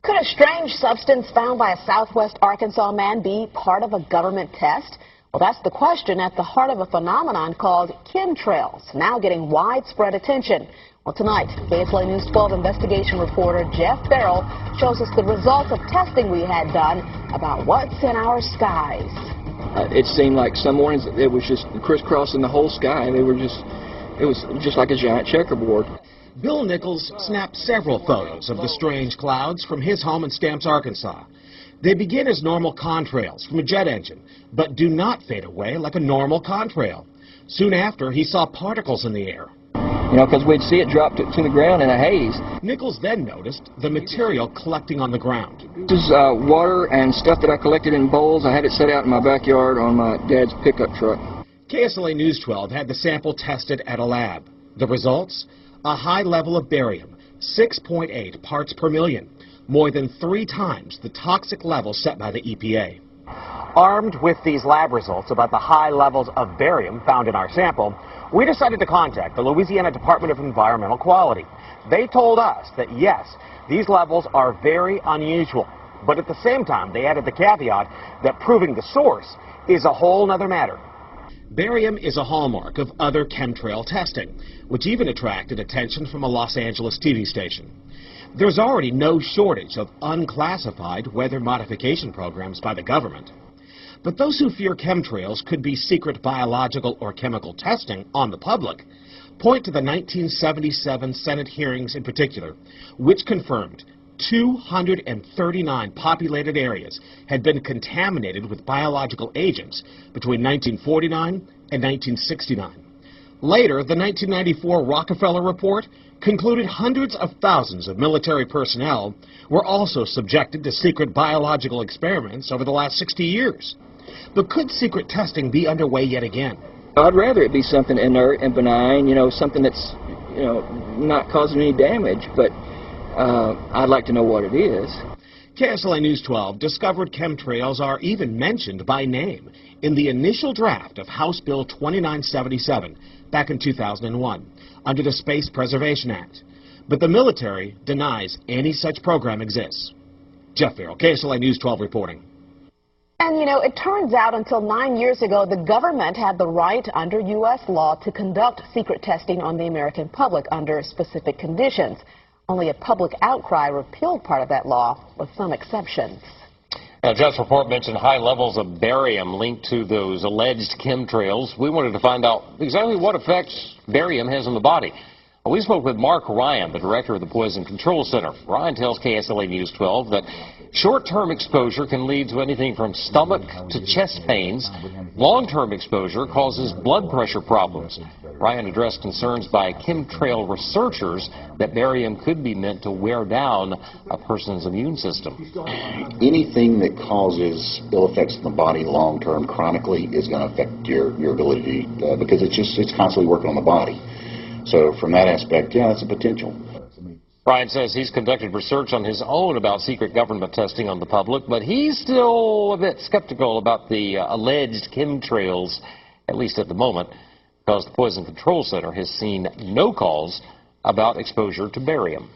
Could a strange substance found by a southwest Arkansas man be part of a government test? Well, that's the question at the heart of a phenomenon called chemtrails, now getting widespread attention. Well, tonight, KSLA News 12 investigation reporter Jeff Farrell shows us the results of testing we had done about what's in our skies. It seemed like some mornings it was just crisscrossing the whole sky. It was just like a giant checkerboard. Bill Nichols snapped several photos of the strange clouds from his home in Stamps, Arkansas. They begin as normal contrails from a jet engine, but do not fade away like a normal contrail. Soon after, he saw particles in the air. You know, because we'd see it drop to the ground in a haze. Nichols then noticed the material collecting on the ground. This is water and stuff that I collected in bowls. I had it set out in my backyard on my dad's pickup truck. KSLA News 12 had the sample tested at a lab. The results? A high level of barium, 6.8 parts per million, more than 3 times the toxic level set by the EPA. Armed with these lab results about the high levels of barium found in our sample, we decided to contact the Louisiana Department of Environmental Quality. They told us that yes, these levels are very unusual, but at the same time they added the caveat that proving the source is a whole nother matter. Barium is a hallmark of other chemtrail testing, which even attracted attention from a Los Angeles TV station. There's already no shortage of unclassified weather modification programs by the government. But those who fear chemtrails could be secret biological or chemical testing on the public point to the 1977 Senate hearings in particular, which confirmed 239 populated areas had been contaminated with biological agents between 1949 and 1969. Later, the 1994 Rockefeller Report concluded hundreds of thousands of military personnel were also subjected to secret biological experiments over the last 60 years. But could secret testing be underway yet again? I'd rather it be something inert and benign, something that's, not causing any damage, but I'd like to know what it is. KSLA News 12 discovered chemtrails are even mentioned by name in the initial draft of House Bill 2977 back in 2001 under the Space Preservation Act. But the military denies any such program exists. Jeff Farrell, KSLA News 12 reporting. And, it turns out until 9 years ago, the government had the right under U.S. law to conduct secret testing on the American public under specific conditions. Only a public outcry repealed part of that law, with some exceptions. Now, Jeff's report mentioned high levels of barium linked to those alleged chemtrails. We wanted to find out exactly what effects barium has on the body. We spoke with Mark Ryan, the director of the Poison Control Center. Ryan tells KSLA News 12 that short-term exposure can lead to anything from stomach to chest pains. Long-term exposure causes blood pressure problems. Ryan addressed concerns by chemtrail researchers that barium could be meant to wear down a person's immune system. Anything that causes ill effects in the body long-term chronically is going to affect your ability because it's constantly working on the body. So from that aspect, yeah, that's a potential. Ryan says he's conducted research on his own about secret government testing on the public, but he's still a bit skeptical about the alleged chemtrails, at least at the moment, because the Poison Control Center has seen no calls about exposure to barium.